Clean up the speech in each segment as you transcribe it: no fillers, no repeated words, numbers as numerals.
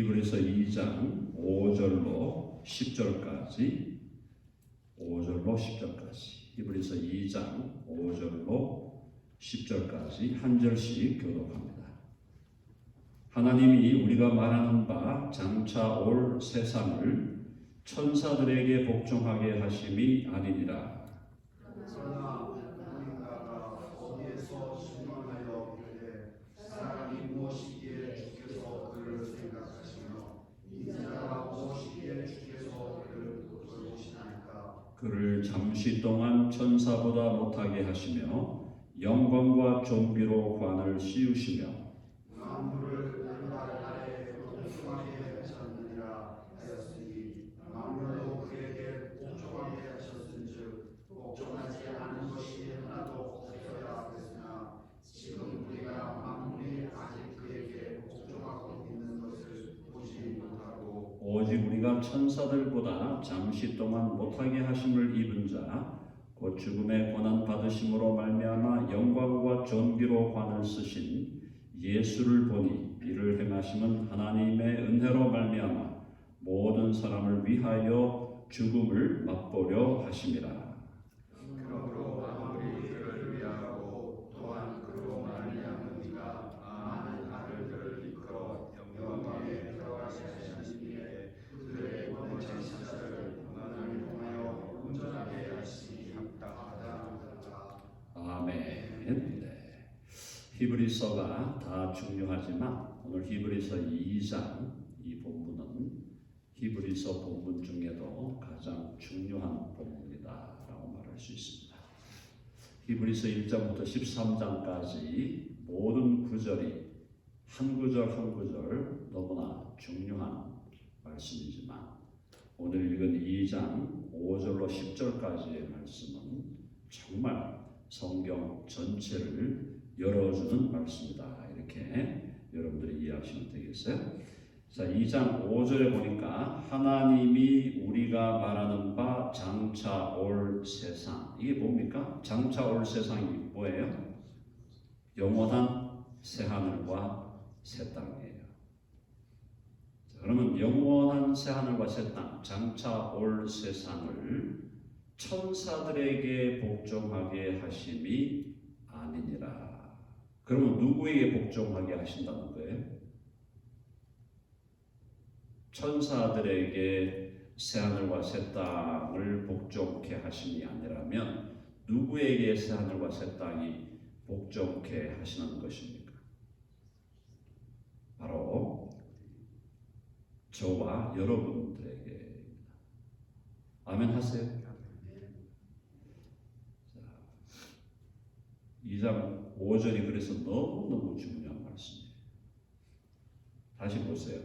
히브리서 2장 5절로 10절까지 히브리서 2장 5절로 10절까지 한 절씩 교독합니다. 하나님이 우리가 말하는 바 장차 올 세상을 천사들에게 복종하게 하심이 아니니라. 그러나 누군가가 어디에서 신망하여 이르되 사람이 무엇이기에 주께서 그를 생각하시며 인자가 무엇이기에 주께서 그를 돌보시나이까. 그를 잠시 동안 천사보다 못하게 하시며 영광과 존귀로 관을 씌우시며 만물을 그발 아래 복종하게 하셨느니라 하였으니 만물도 그에게 복종하게 하셨은즉 복종하지 않은 것이 하나도 없어야 했으나 지금 우리가 만물이 아직 그에게 복종하고 있는 것을 보지 못하고 오직 우리가 천사들보다 잠시 동안 못하게 하심을 입은 자 곧 죽음의 고난 받으심으로 말미암아 영광과 존귀로 관을 쓰신 예수를 보니 이를 행하심은 하나님의 은혜로 말미암아 모든 사람을 위하여 죽음을 맛보려 하심이라. 그러므로 아무리 그를 위하고 또한 그로 말미암은 이가 많은 아들들을 이끌어 영광에 들어가게 하시니에 그들의 모든 천사들을 그만을 통하여 온전하게 하시니 합당하다. 아멘. 네. 히브리서가 다 중요하지만 오늘 히브리서 2장 이 본문은 히브리서 본문 중에도 가장 중요한 본문이다라고 말할 수 있습니다. 히브리서 1장부터 13장까지 모든 구절이 한 구절 한 구절 너무나 중요한 말씀이지만 오늘 읽은 2장 5절로 10절까지의 말씀은 정말 성경 전체를 열어주는 말씀이다. 이렇게 여러분들이 이해하시면 되겠어요? 자, 2장 5절에 보니까 하나님이 우리가 말하는 바 장차 올 세상, 이게 뭡니까? 장차 올 세상이 뭐예요? 영원한 새하늘과 새 땅이에요. 자, 그러면 영원한 새하늘과 새 땅, 장차 올 세상을 천사들에게 복종하게 하심이 아니니라. 그러면 누구에게 복종하게 하신다는 거예요? 천사들에게 새하늘과 새 땅을 복종케 하심이 아니라면 누구에게 새하늘과 새 땅이 복종케 하시는 것입니까? 바로 저와 여러분들에게입니다. 아멘 하세요. 2장 5절이 그래서 너무너무 중요한 말씀이에요. 다시 보세요.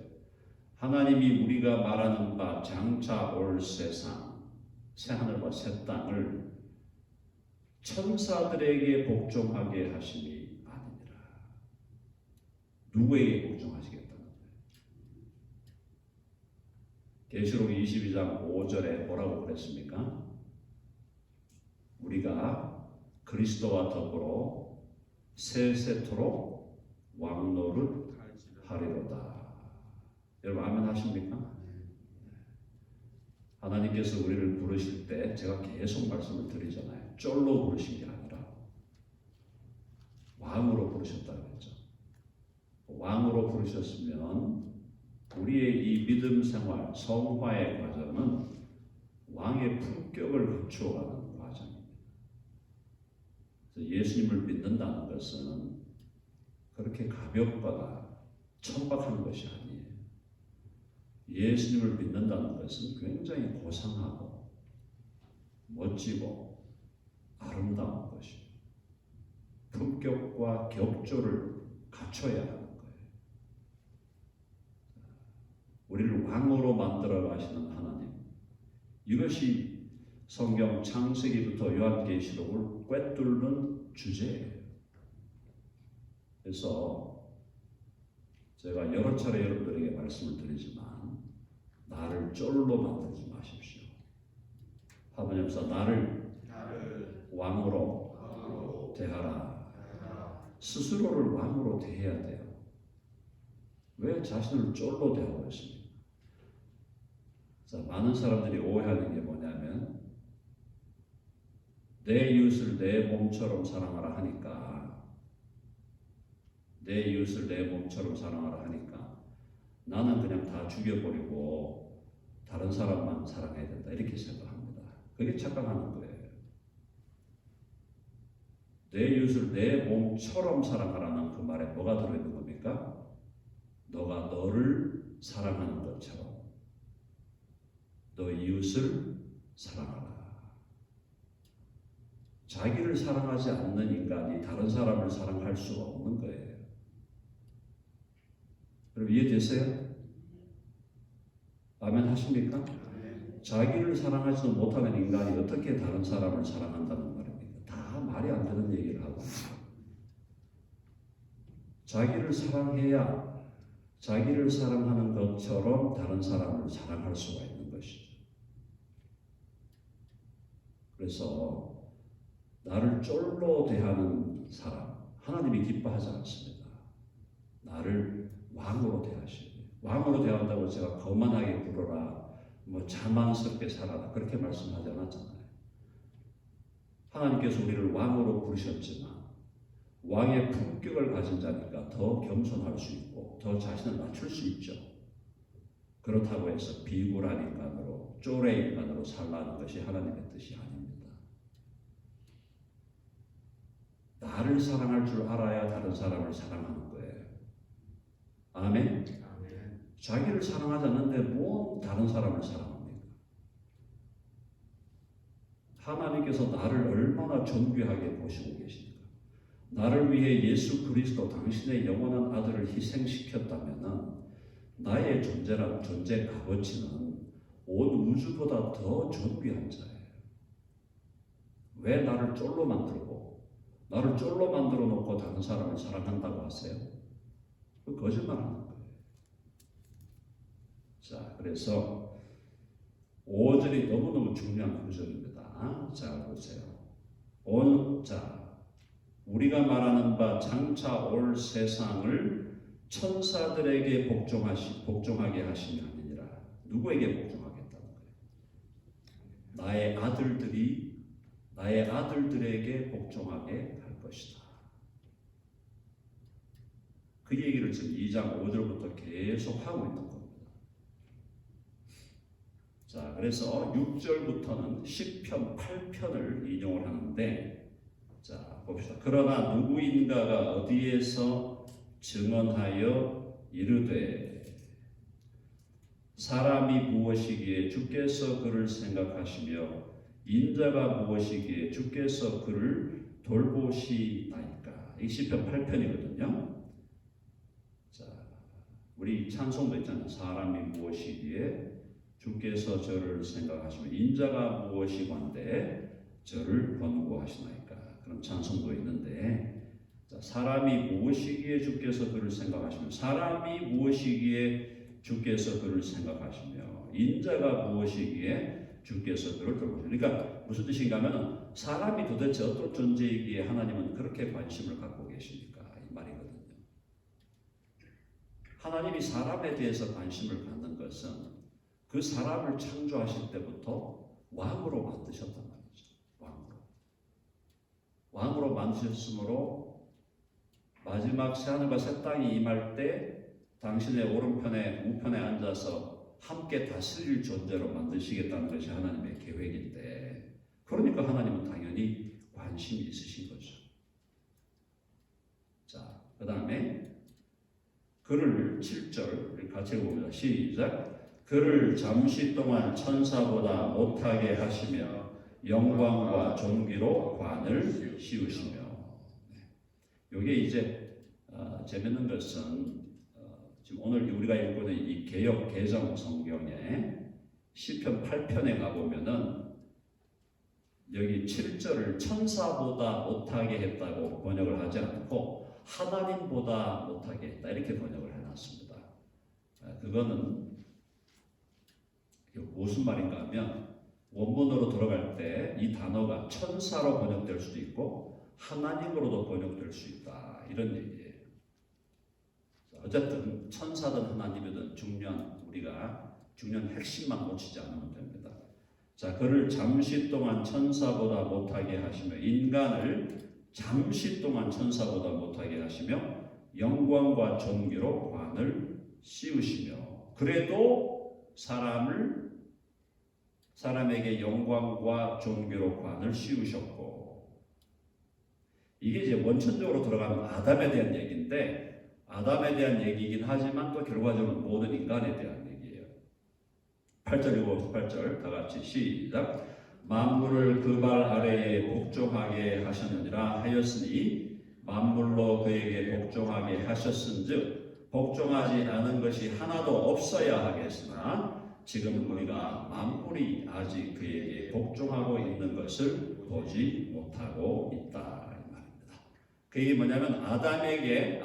하나님이 우리가 말하는 바 장차 올 세상, 새하늘과 새 땅을 천사들에게 복종하게 하심이 아니니라. 누구에게 복종하시겠다는 거예요? 계시록 22장 5절에 뭐라고 그랬습니까? 우리가 그리스도와 더불어 세세토록 왕노를 하리로다. 여러분 아멘 하십니까? 하나님께서 우리를 부르실 때 제가 계속 말씀을 드리잖아요. 쫄로 부르신 게 아니라 왕으로 부르셨다고 했죠. 왕으로 부르셨으면 우리의 이 믿음 생활, 성화의 과정은 왕의 품격을 갖추어가는 과정입니다. 예수님을 믿는다는 것은 그렇게 가볍거나 천박한 것이 아니에요. 예수님을 믿는다는 것은 굉장히 고상하고 멋지고 아름다운 것이에요. 품격과 격조를 갖춰야 하는 거예요. 우리를 왕으로 만들어 가시는 하나님, 이것이 성경 창세기부터 요한계시록을 꿰뚫는 주제예요. 그래서 제가 여러 차례 여러분들에게 말씀을 드리지만 나를 쫄로 만들지 마십시오. 하나님께서 나를 왕으로 대하라. 스스로를 왕으로 대해야 돼요. 왜 자신을 쫄로 대하고 있습니까? 자, 많은 사람들이 오해하는 게 뭐냐면 내 이웃을 내 몸처럼 사랑하라 하니까 내 이웃을 내 몸처럼 사랑하라 하니까 나는 그냥 다 죽여버리고 다른 사람만 사랑해야 된다 이렇게 생각합니다. 그게 착각하는 거예요. 내 이웃을 내 몸처럼 사랑하라는 그 말에 뭐가 들어있는 겁니까? 너가 너를 사랑하는 것처럼 너 이웃을 사랑하라. 자기를 사랑하지 않는 인간이 다른 사람을 사랑할 수가 없는 거예요. 여러분 이해되세요? 아멘 하십니까? 자기를 사랑하지도 못하는 인간이 어떻게 다른 사람을 사랑한다는 말입니까? 다 말이 안 되는 얘기를 하고 자기를 사랑해야 자기를 사랑하는 것처럼 다른 사람을 사랑할 수가 있는 것이죠. 그래서 나를 쫄로 대하는 사람 하나님이 기뻐하지 않습니다. 나를 왕으로 대하시고 왕으로 대한다고 제가 거만하게 굴어라 자만스럽게 살아라 그렇게 말씀하지 않았잖아요. 하나님께서 우리를 왕으로 부르셨지만 왕의 품격을 가진 자니까 더 겸손할 수 있고 더 자신을 낮출 수 있죠. 그렇다고 해서 비굴한 인간으로 쪼레 인간으로 살라는 것이 하나님의 뜻이 아닙니다. 나를 사랑할 줄 알아야 다른 사람을 사랑하는 거예요. 아멘? 자기를 사랑하지 않는데 뭐 다른 사람을 사랑합니까? 하나님께서 나를 얼마나 존귀하게 보시고 계십니까? 나를 위해 예수 그리스도 당신의 영원한 아들을 희생시켰다면 나의 존재란 존재 값어치는 온 우주보다 더 존귀한 자예요. 왜 나를 쫄로 만들고 나를 쫄로 만들어 놓고 다른 사람을 사랑한다고 하세요? 그 거짓말하는 거예요. 자, 그래서 5절이 너무너무 중요한 구절입니다. 자, 보세요. 우리가 말하는 바 장차 올 세상을 천사들에게 복종하게 하시며 아니니라. 누구에게 복종하겠다는 거예요? 나의 아들들에게 복종하게 할 것이다. 그 얘기를 지금 2장 5절부터 계속 하고 있는 겁니다. 자, 그래서 6절부터는 시편 8편을 인용을 하는데, 자, 봅시다. 그러나 누구인가가 어디에서 증언하여 이르되 사람이 무엇이기에 주께서 그를 생각하시며 인자가 무엇이기에 주께서 그를 돌보시나이까. 이 시편 8편이거든요. 자, 우리 찬송도 있잖아요. 사람이 무엇이기에 주께서 저를 생각하시며 인자가 무엇이건데 저를 권고하시나이까. 그런 찬송도 있는데, 자, 사람이 무엇이기에 주께서 그를 생각하시며 사람이 무엇이기에 주께서 그를 생각하시며 인자가 무엇이기에 주께서 그를 돌보시나이까. 그러니까 무슨 뜻인가 하면 사람이 도대체 어떤 존재이기에 하나님은 그렇게 관심을 갖고 계십니까? 이 말이거든요. 하나님이 사람에 대해서 관심을 갖는 것은 그 사람을 창조하실 때부터 왕으로 만드셨단 말이죠. 왕으로 만드셨으므로 마지막 새하늘과 새 땅이 임할 때 당신의 오른편에 우편에 앉아서 함께 다스릴 존재로 만드시겠다는 것이 하나님의 계획인데, 그러니까 하나님은 당연히 관심이 있으신 거죠. 자, 그 다음에 그를 7절 같이 봅니다. 시작. 그를 잠시 동안 천사보다 못하게 하시며 영광과 존귀로 관을 씌우시며. 이게 이제 재밌는 것은 지금 오늘 우리가 읽고 있는 이 개역 개정 성경에 시편 8편에 가보면은 여기 7절을 천사보다 못하게 했다고 번역을 하지 않고 하나님보다 못하게 했다 이렇게 번역을 해놨습니다. 그거는 무슨 말인가 하면 원문으로 들어갈 때 이 단어가 천사로 번역될 수도 있고 하나님으로도 번역될 수 있다 이런 얘기예요. 어쨌든 천사든 하나님이든 우리가 중요한 핵심만 놓치지 않으면 됩니다. 자, 그를 잠시 동안 천사보다 못하게 하시며, 인간을 잠시 동안 천사보다 못하게 하시며 영광과 존귀로 관을 씌우시며, 그래도 사람에게 영광과 존귀로 관을 씌우셨고, 이게 이제 원천적으로 들어가면 아담에 대한 얘기인데, 아담에 대한 얘기이긴 하지만 또 결과적으로 모든 인간에 대한 얘기예요. 8절 읽어보세요. 8절 다 같이 시작. 만물을 그 발 아래에 복종하게 하셨느니라 하였으니 만물로 그에게 복종하게 하셨은즉 복종하지 않은 것이 하나도 없어야 하겠으나 지금 우리가 만물이 아직 그에게 복종하고 있는 것을 보지 못하고 있다 이 말입니다. 그게 뭐냐면 아담에게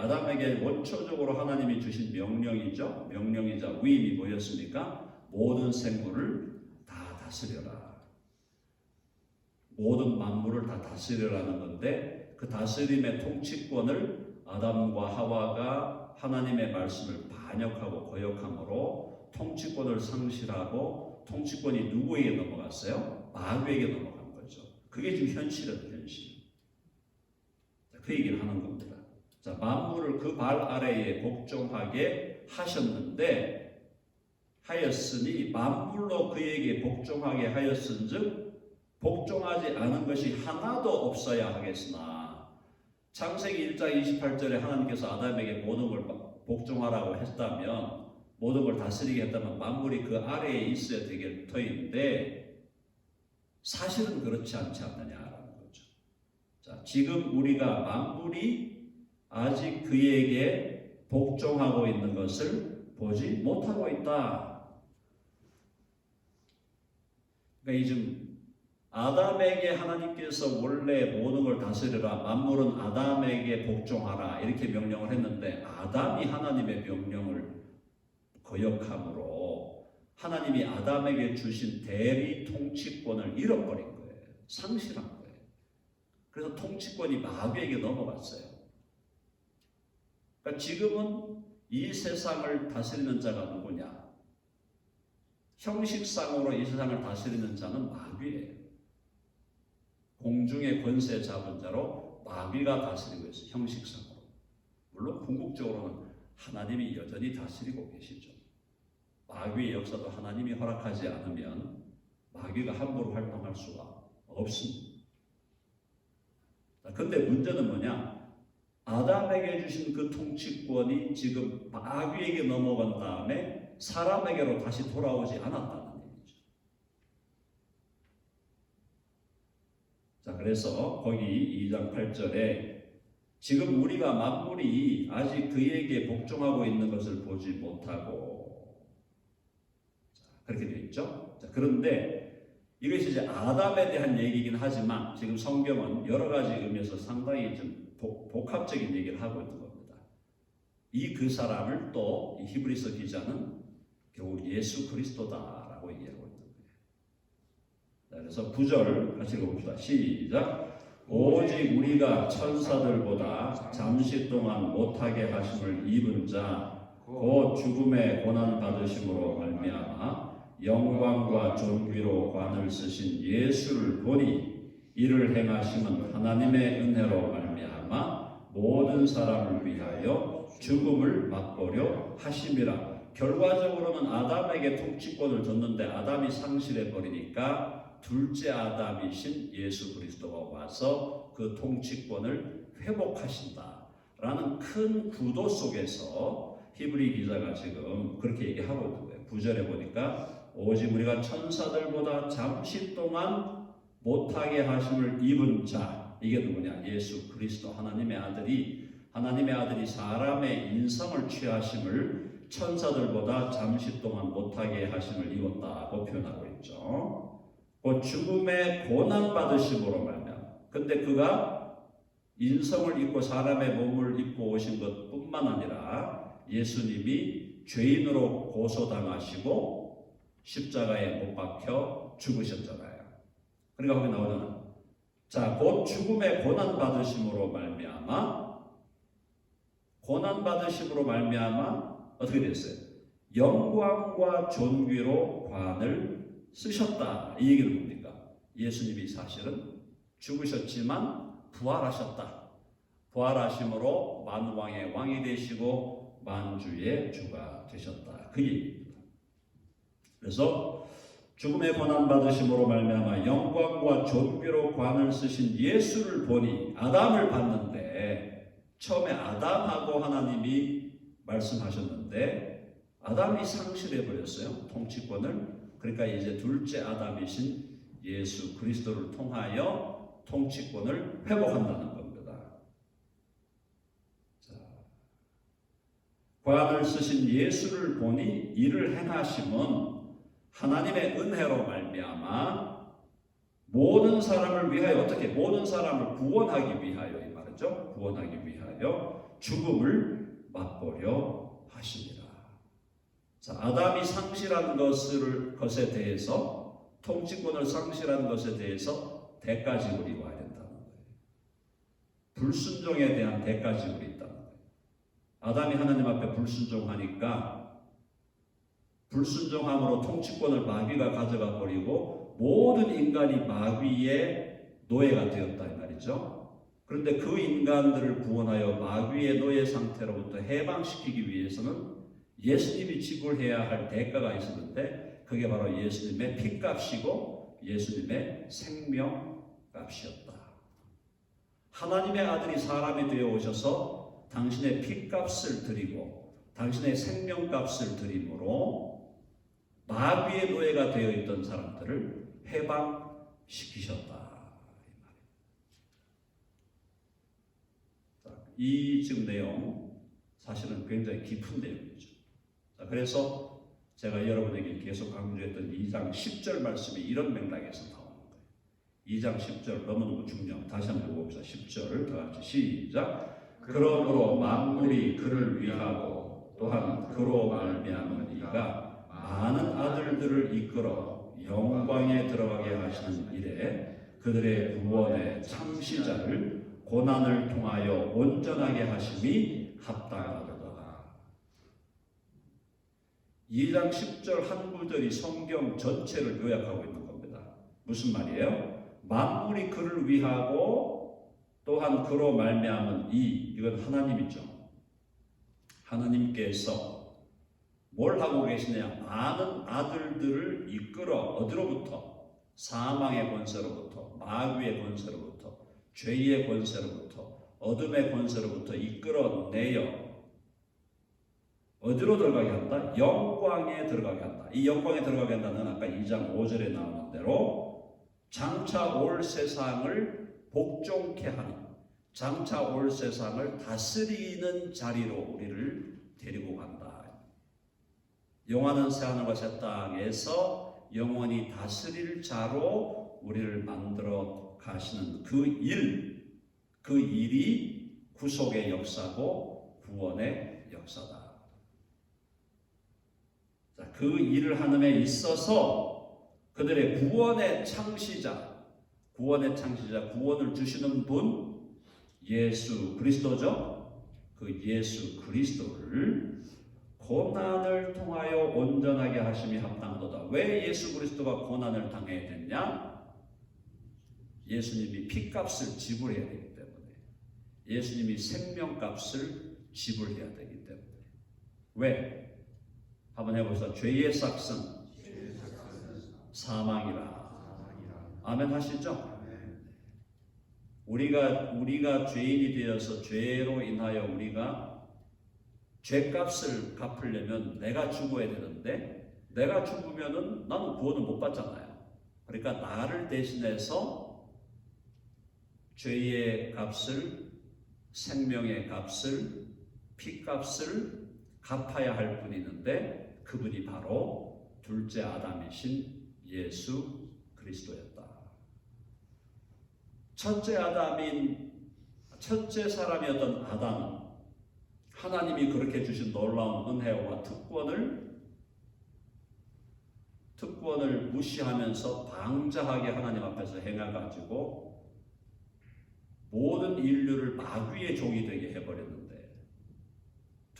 원초적으로 하나님이 주신 명령이죠. 명령이자 위임이 뭐였습니까? 모든 생물을 다 다스려라. 모든 만물을 다 다스리라는 건데, 그 다스림의 통치권을 아담과 하와가 하나님의 말씀을 반역하고 거역함으로 통치권을 상실하고, 통치권이 누구에게 넘어갔어요? 마귀에게 넘어간 거죠. 그게 지금 현실이에요. 현실. 그 얘기를 하는 겁니다. 자, 만물을 그 발 아래에 복종하게 하였으니 만물로 그에게 복종하게 하였은즉 복종하지 않은 것이 하나도 없어야 하겠으나, 창세기 1장 28절에 하나님께서 아담에게 모든 걸 복종하라고 했다면, 모든 걸 다스리게 했다면 만물이 그 아래에 있어야 되게 터인데, 사실은 그렇지 않지 않느냐라는 거죠. 자, 지금 우리가 만물이 아직 그에게 복종하고 있는 것을 보지 못하고 있다. 그러니까 지금 아담에게 하나님께서 원래 모든 걸 다스리라, 만물은 아담에게 복종하라 이렇게 명령을 했는데, 아담이 하나님의 명령을 거역함으로 하나님이 아담에게 주신 대리 통치권을 잃어버린 거예요. 상실한 거예요. 그래서 통치권이 마귀에게 넘어갔어요. 그러니까 지금은 이 세상을 다스리는 자가 누구냐? 형식상으로 이 세상을 다스리는 자는 마귀예요. 공중의 권세 잡은 자로 마귀가 다스리고 있어요. 형식상으로. 물론 궁극적으로는 하나님이 여전히 다스리고 계시죠. 마귀의 역사도 하나님이 허락하지 않으면 마귀가 함부로 활동할 수가 없습니다. 근데 문제는 뭐냐? 아담에게 주신 그 통치권이 지금 마귀에게 넘어간 다음에 사람에게로 다시 돌아오지 않았다는 얘기죠. 자, 그래서 거기 2장 8절에 지금 우리가 만물이 아직 그에게 복종하고 있는 것을 보지 못하고, 자, 그렇게 되어 있죠. 자, 그런데 이것이 이제 아담에 대한 얘기이긴 하지만 지금 성경은 여러 가지 의미에서 상당히 좀 복합적인 얘기를 하고 있는 겁니다. 그 사람을 또 히브리서 기자는 결국 예수 그리스도다라고 얘기하고 있는 거예요. 자, 그래서 9절 같이 읽어봅시다. 시작. 오직 우리가 천사들보다 잠시 동안 못하게 하심을 입은 자 곧 죽음의 고난 받으심으로 말미암아 영광과 존귀로 관을 쓰신 예수를 보니 이를 행하심은 하나님의 은혜로 말미암아 모든 사람을 위하여 죽음을 맛보려 하심이라. 결과적으로는 아담에게 통치권을 줬는데 아담이 상실해 버리니까 둘째 아담이신 예수 그리스도가 와서 그 통치권을 회복하신다라는 큰 구도 속에서 히브리 기자가 지금 그렇게 얘기하고 있는 거예요. 9절에 보니까 오직 우리가 천사들보다 잠시 동안 못하게 하심을 입은 자, 이게 누구냐? 예수 그리스도, 하나님의 아들이 사람의 인성을 취하심을 천사들보다 잠시 동안 못하게 하심을 입었다고 표현하고 있죠. 그 죽음의 고난 받으심으로 말미암아. 근데 그가 인성을 입고 사람의 몸을 입고 오신 것뿐만 아니라 예수님이 죄인으로 고소당하시고 십자가에 못 박혀 죽으셨잖아요. 그러니까 거기 나오잖아요. 자, 곧 죽음의 고난 받으심으로 말미암아, 고난 받으심으로 말미암아 어떻게 됐어요? 영광과 존귀로 관을 쓰셨다. 이 얘기는 뭡니까? 예수님이 사실은 죽으셨지만 부활하셨다. 부활하심으로 만왕의 왕이 되시고 만주의 주가 되셨다. 그 얘기입니다. 그래서 죽음의 고난 받으심으로 말미암아 영광과 존귀로 관을 쓰신 예수를 보니 아담을 봤는데 처음에 아담하고 하나님이 말씀하셨는데 아담이 상실해 버렸어요. 통치권을. 그러니까 이제 둘째 아담이신 예수 그리스도를 통하여 통치권을 회복한다는 겁니다. 자, 관을 쓰신 예수를 보니 이를 행하심은 하나님의 은혜로 말미암아 모든 사람을 위하여 어떻게 모든 사람을 구원하기 위하여 이 말이죠. 구원하기 위하여 죽음을 맛보려 하십니다. 자, 아담이 상실한 것에 대해서 통치권을 상실한 것에 대해서 대가 지불이 와야 된다는 거예요. 불순종에 대한 대가 지불이 있다는 거예요. 아담이 하나님 앞에 불순종하니까 불순종함으로 통치권을 마귀가 가져가 버리고 모든 인간이 마귀의 노예가 되었다 이 말이죠. 그런데 그 인간들을 구원하여 마귀의 노예 상태로부터 해방시키기 위해서는 예수님이 지불해야 할 대가가 있었는데 그게 바로 예수님의 피값이고 예수님의 생명값이었다. 하나님의 아들이 사람이 되어 오셔서 당신의 피값을 드리고 당신의 생명값을 드림으로 마귀의 노예가 되어 있던 사람들을 해방시키셨다. 이 지금 내용 사실은 굉장히 깊은 내용이죠. 자, 그래서 제가 여러분에게 계속 강조했던 2장 10절 말씀이 이런 맥락에서 나오는 거예요. 2장 10절 너무너무 중요합니다. 다시 한번 읽어봅시다. 10절 다 같이 시작. 그러므로 만물이 그를 위하고 또한 그로 말미암은 이가 많은 아들들을 이끌어 영광에 들어가게 하시는 일에 그들의 구원의 창시자를 고난을 통하여 온전하게 하심이 합당하도다. 2장 10절 한 구절이 성경 전체를 요약하고 있는 겁니다. 무슨 말이에요? 만물이 그를 위하고 또한 그로 말미암은 이건 하나님이죠. 하나님께서 뭘 하고 계시냐? 많은 아들들을 이끌어 어디로부터? 사망의 권세로부터, 마귀의 권세로부터, 죄의 권세로부터, 어둠의 권세로부터 이끌어내어 어디로 들어가게 한다? 영광에 들어가게 한다. 이 영광에 들어가게 한다는 아까 2장 5절에 나오는 대로 장차 올 세상을 복종케 하는, 장차 올 세상을 다스리는 자리로 우리를 데리고 간다. 영원한 새하늘과 새 땅에서 영원히 다스릴 자로 우리를 만들어 가시는 그 일이 구속의 역사고 구원의 역사다. 자, 그 일을 하는데 있어서 그들의 구원의 창시자, 구원을 주시는 분 예수 그리스도죠. 그 예수 그리스도를 고난을 통하여 온전하게 하심이 합당하도다. 왜 예수 그리스도가 고난을 당해야 됐냐? 예수님이 피값을 지불해야 되기 때문에, 예수님이 생명값을 지불해야 되기 때문에. 왜? 한번 해보시죠. 죄의 삭은 사망이라. 아멘 하시죠? 우리가 죄인이 되어서 죄로 인하여 우리가 죄값을 갚으려면 내가 죽어야 되는데 내가 죽으면은 나는 구원을 못 받잖아요. 그러니까 나를 대신해서 죄의 값을, 생명의 값을, 피값을 갚아야 할 분이 있는데 그분이 바로 둘째 아담이신 예수 그리스도였다. 첫째 사람이었던 아담은 하나님이 그렇게 주신 놀라운 은혜와 특권을 무시하면서 방자하게 하나님 앞에서 행해가지고 모든 인류를 마귀의 종이 되게 해버렸는데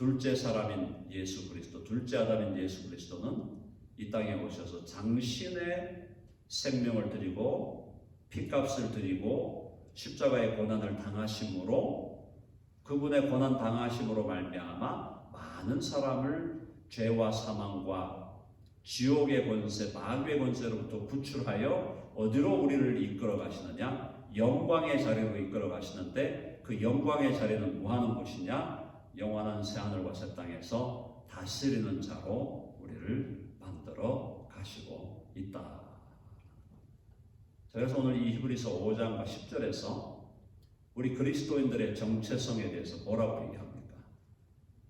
둘째 사람인 예수 그리스도, 둘째 아담인 예수 그리스도는 이 땅에 오셔서 당신의 생명을 드리고 피값을 드리고 십자가의 고난을 당하심으로, 그분의 고난 당하심으로 말미암아 많은 사람을 죄와 사망과 지옥의 권세, 마귀의 권세로부터 구출하여 어디로 우리를 이끌어 가시느냐? 영광의 자리로 이끌어 가시는데, 그 영광의 자리는 뭐 하는 곳이냐? 영원한 새하늘과 새 땅에서 다스리는 자로 우리를 만들어 가시고 있다. 그래서 오늘 이 히브리서 5장과 10절에서 우리 그리스도인들의 정체성에 대해서 뭐라고 얘기합니까?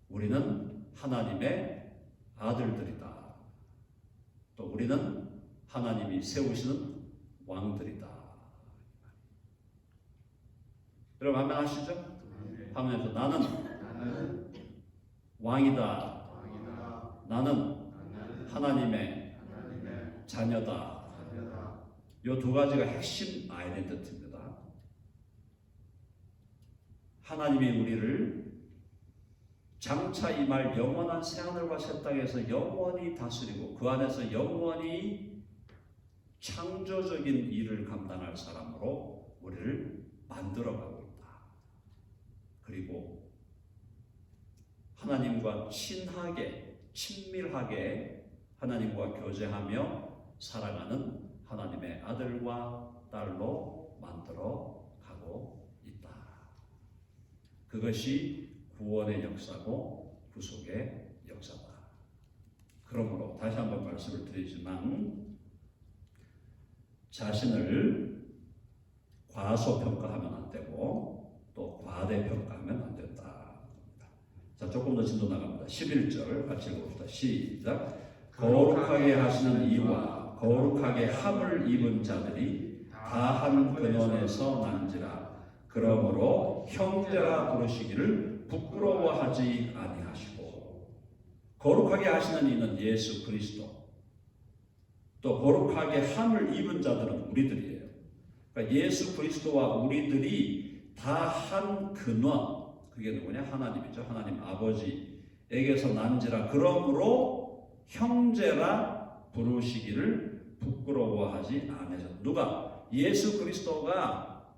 우리는 하나님의 아들들이다. 또 우리는 하나님이 세우시는 왕들이다. 여러분 아멘 하시죠? 하면서 나는 왕이다. 나는 하나님의 자녀다. 이 두 가지가 핵심 아이덴티티입니다. 하나님이 우리를 장차 임할 영원한 새하늘과 새 땅에서 영원히 다스리고 그 안에서 영원히 창조적인 일을 감당할 사람으로 우리를 만들어가고 있다. 그리고 하나님과 친밀하게 하나님과 교제하며 살아가는 하나님의 아들과 딸로 만들어 가고 있다. 그것이 구원의 역사고 구속의 역사다. 그러므로 다시 한번 말씀을 드리지만 자신을 과소평가하면 안 되고 또 과대평가하면 안 된다. 자, 조금 더 진도 나갑니다. 11절 같이 읽어봅시다. 시작. 거룩하게 하시는 이와 거룩하게 함을 입은 자들이 다 한 근원에서 난지라. 그러므로 형제라 부르시기를 부끄러워하지 아니하시고. 거룩하게 하시는 이는 예수 그리스도, 또 거룩하게 함을 입은 자들은 우리들이에요. 그러니까 예수 그리스도와 우리들이 다 한 근원, 그게 누구냐? 하나님이죠. 하나님 아버지에게서 난지라. 그러므로 형제라 부르시기를 부끄러워하지 않으셨다. 누가? 예수 그리스도가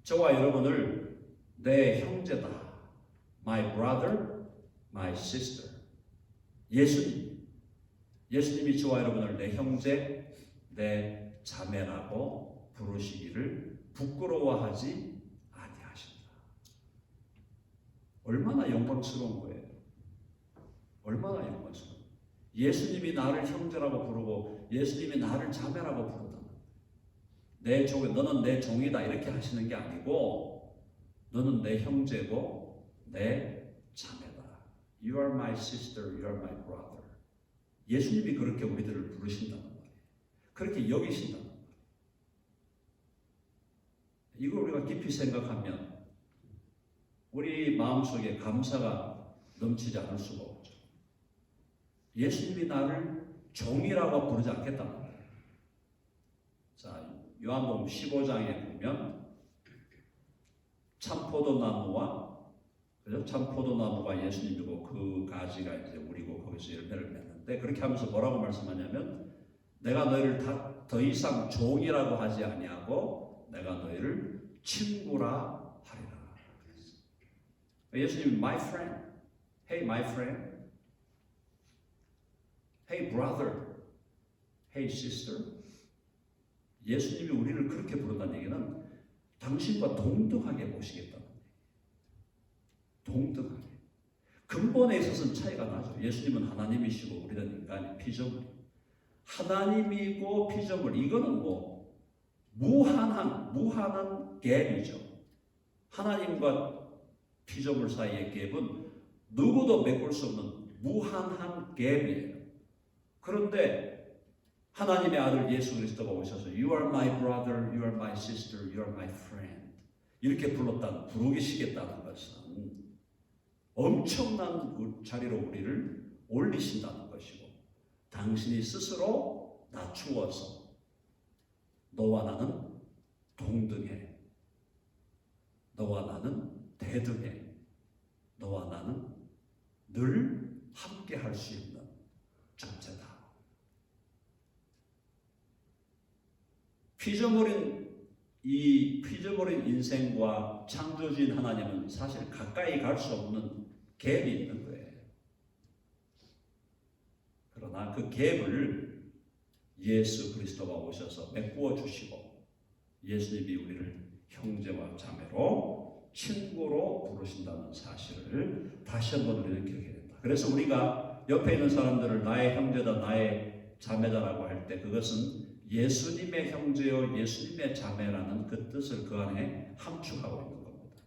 저와 여러분을 내 형제다. My brother, my sister. 예수님이 저와 여러분을 내 형제, 내 자매라고 부르시기를 부끄러워하지 아니하신다. 얼마나 영광스러운 거예요. 얼마나 영광스러운. 예수님이 나를 형제라고 부르고 예수님이 나를 자매라고 부른다. 내 종이, 너는 내 종이다 이렇게 하시는 게 아니고 너는 내 형제고 내 자매다. You are my sister, you are my brother. 예수님이 그렇게 우리들을 부르신다는 말이에요. 그렇게 여기신다는 말이에요. 이걸 우리가 깊이 생각하면 우리 마음속에 감사가 넘치지 않을 수가 없죠. 예수님이 나를 종이라고 부르지 않겠다는 거예요. 자, 요한복음 15장에 보면 참포도나무와 참포도나무가 예수님이고 그 가지가 이제 우리고 거기서 열매를 맺는데, 그렇게 하면서 뭐라고 말씀하냐면 내가 너희를 더 이상 종이라고 하지 아니하고 내가 너희를 친구라 하리라. 예수님이 my friend, hey my friend, hey brother, hey sister. 예수님이 우리를 그렇게 부른다는 얘기는 당신과 동등하게 보시겠다는 얘기예요. 동등하게. 근본에 있어서는 차이가 나죠. 예수님은 하나님이시고 우리는 인간이 피조물. 하나님이고 피조물, 이거는 뭐 무한한 갭이죠. 하나님과 피조물 사이의 갭은 누구도 메꿀 수 없는 무한한 갭이에요. 그런데 하나님의 아들 예수 그리스도가 오셔서 You are my brother, you are my sister, you are my friend 이렇게 부르시겠다는 것은 엄청난 자리로 우리를 올리신다는 것이고, 당신이 스스로 낮추어서 너와 나는 동등해, 너와 나는 대등해, 너와 나는 늘 함께 할 수 있는 존재다. 이 피조물인 인생과 창조주인 하나님은 사실 가까이 갈 수 없는 갭이 있는 거예요. 그러나 그 갭을 예수 그리스도가 오셔서 메꾸어 주시고 예수님이 우리를 형제와 자매로 친구로 부르신다는 사실을 다시 한번 우리는 기억해야 된다. 그래서 우리가 옆에 있는 사람들을 나의 형제다, 나의 자매다라고 할 때 그것은 예수님의 형제요, 예수님의 자매라는 그 뜻을 그 안에 함축하고 있는 겁니다.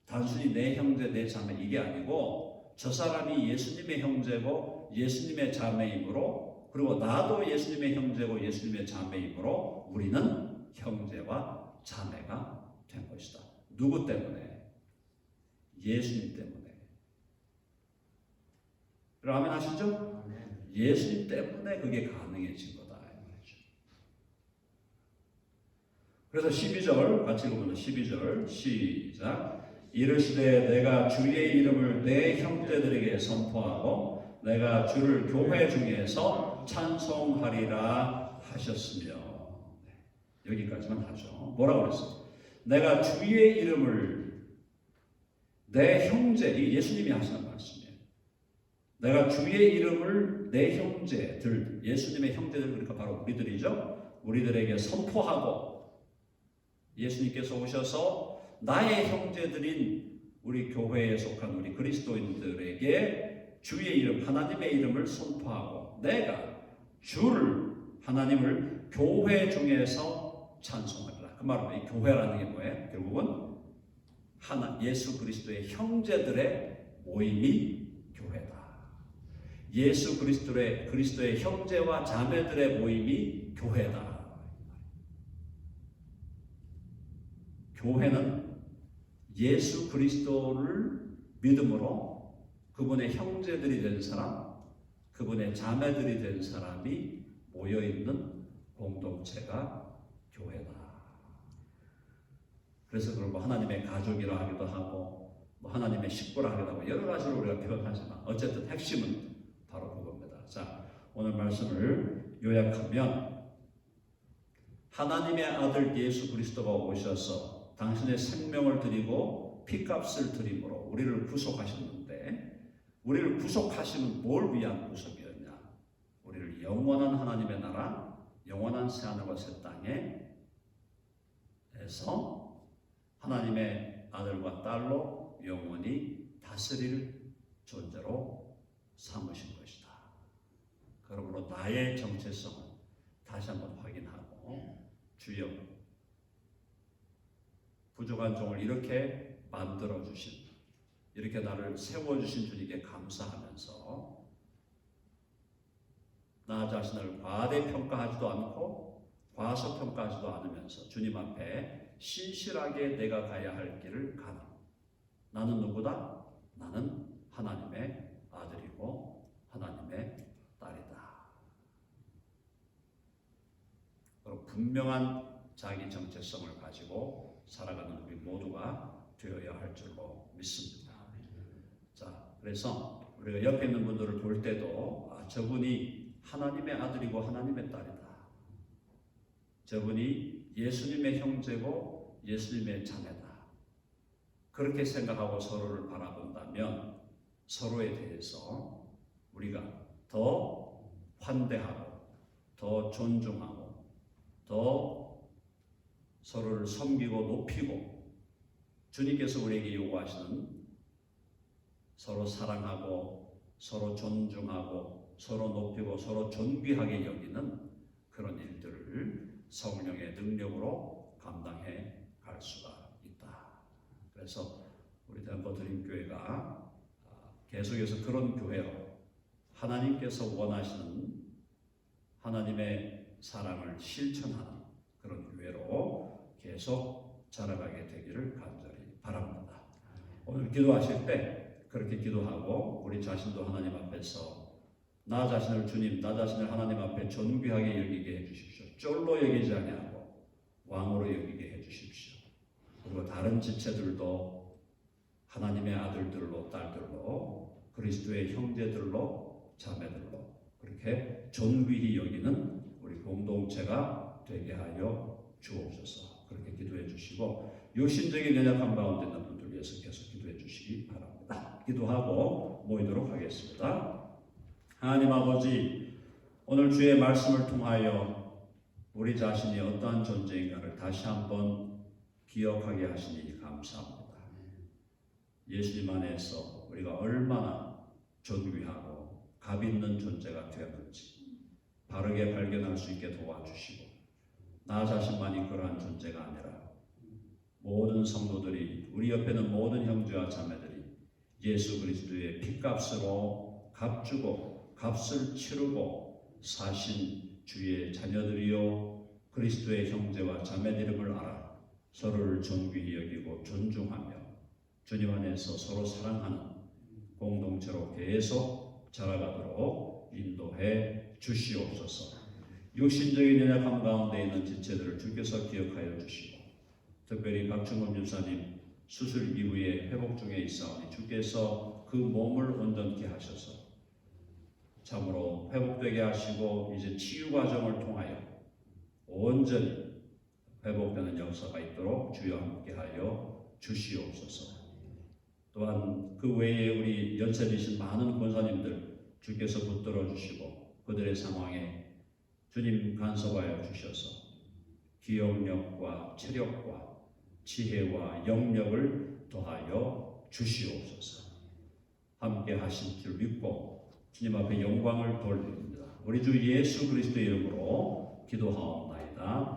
단순히 내 형제, 내 자매 이게 아니고 저 사람이 예수님의 형제고 예수님의 자매이므로 그리고 나도 예수님의 형제고 예수님의 자매이므로 우리는 형제와 자매가 된 것이다. 누구 때문에? 예수님 때문에. 아멘 하시죠? 예수님 때문에 그게 가능해진 거다. 그래서 12절 같이 읽어보면 12절 시작. 이르시되 내가 주의 이름을 내 형제들에게 선포하고 내가 주를 교회 중에서 찬송하리라 하셨으며. 여기까지만 하죠. 뭐라고 그랬어요? 내가 주의 이름을 내 형제, 이 예수님이 하시는 말씀이에요. 내가 주의 이름을 내 형제들, 예수님의 형제들, 그러니까 바로 우리들이죠. 우리들에게 선포하고 예수님께서 오셔서 나의 형제들인 우리 교회에 속한 우리 그리스도인들에게 주의 이름, 하나님의 이름을 선포하고 내가 주를, 하나님을 교회 중에서 찬송하리라. 그 말은 이 교회라는 게 뭐예요? 결국은 예수 그리스도의 형제들의 모임이 교회다. 예수 그리스도의 형제와 자매들의 모임이 교회다. 교회는 예수 그리스도를 믿음으로 그분의 형제들이 된 사람, 그분의 자매들이 된 사람이 모여있는 공동체가 교회다. 그래서 그걸 뭐 하나님의 가족이라 하기도 하고 뭐 하나님의 식구라 하기도 하고 여러 가지로 우리가 표현하지만 어쨌든 핵심은 바로 그겁니다. 자, 오늘 말씀을 요약하면 하나님의 아들 예수 그리스도가 오셔서 당신의 생명을 드리고 피값을 드림으로 우리를 구속하셨는데 우리를 구속하시는 뭘 위한 구속이었냐? 우리를 영원한 하나님의 나라, 영원한 새하늘과 새 땅에서 하나님의 아들과 딸로 영원히 다스릴 존재로 삼으신 것이다. 그러므로 나의 정체성을 다시 한번 확인하고 주여 부족한 종을 이렇게 만들어주신, 이렇게 나를 세워주신 주님께 감사하면서 나 자신을 과대평가하지도 않고 과소평가하지도 않으면서 주님 앞에 신실하게 내가 가야 할 길을 가는 나는 누구다? 나는 하나님의 아들이고 하나님의 딸이다. 그리고 분명한 자기 정체성을 가지고 살아가는 우리 모두가 되어야 할 줄로 믿습니다. 자, 그래서 우리가 옆에 있는 분들을 볼 때도 저분이 하나님의 아들이고 하나님의 딸이다. 저분이 예수님의 형제고 예수님의 자매다. 그렇게 생각하고 서로를 바라본다면 서로에 대해서 우리가 더 환대하고 더 존중하고 더 서로를 섬기고 높이고 주님께서 우리에게 요구하시는 서로 사랑하고 서로 존중하고 서로 높이고 서로 존귀하게 여기는 그런 일들을 성령의 능력으로 감당해 갈 수가 있다. 그래서 우리 덴버 드림교회가 계속해서 그런 교회로 하나님께서 원하시는 하나님의 사랑을 실천하는 그런 교회로 계속 자라가게 되기를 간절히 바랍니다. 오늘 기도하실 때 그렇게 기도하고 우리 자신도 하나님 앞에서 나 자신을 주님, 나 자신을 하나님 앞에 존귀하게 여기게 해주십시오. 쫄로 여기지 아니하고 왕으로 여기게 해주십시오. 그리고 다른 지체들도 하나님의 아들들로 딸들로 그렇게 그리스도의 형제들로 자매들로 그렇게 존귀히 여기는 우리 공동체가 되게 하여 주옵소서. 그렇게 기도해 주시고 육신적인 연약함 가운데 있는 분들 위해서 계속 기도해 주시기 바랍니다. 기도하고 모이도록 하겠습니다. 하나님 아버지, 오늘 주의 말씀을 통하여 우리 자신이 어떠한 존재인가를 다시 한번 기억하게 하시니 감사합니다. 예수님 안에서 우리가 얼마나 존귀하고 값 있는 존재가 되었는지 바르게 발견할 수 있게 도와주시고, 나 자신만이 그러한 존재가 아니라 모든 성도들이, 우리 옆에는 모든 형제와 자매들이 예수 그리스도의 핏값으로 값주고 값을 치르고 사신 주의 자녀들이요 그리스도의 형제와 자매들임을 알아 서로를 존귀히 여기고 존중하며 주님 안에서 서로 사랑하는 공동체로 계속 자라가도록 인도해 주시옵소서. 육신적인 연약함 가운데 있는 지체들을 주께서 기억하여 주시고, 특별히 박충범 집사님 수술 이후에 회복 중에 있사오니 주께서 그 몸을 온전케 하셔서 참으로 회복되게 하시고 이제 치유 과정을 통하여 온전히 회복되는 역사가 있도록 주여 함께하여 주시옵소서. 또한 그 외에 우리 연세 드신 많은 권사님들 주께서 붙들어 주시고 그들의 상황에 주님 간섭하여 주셔서 기억력과 체력과 지혜와 영력을 더하여 주시옵소서. 함께 하실 줄 믿고 주님 앞에 영광을 돌립니다. 우리 주 예수 그리스도의 이름으로 기도하옵나이다.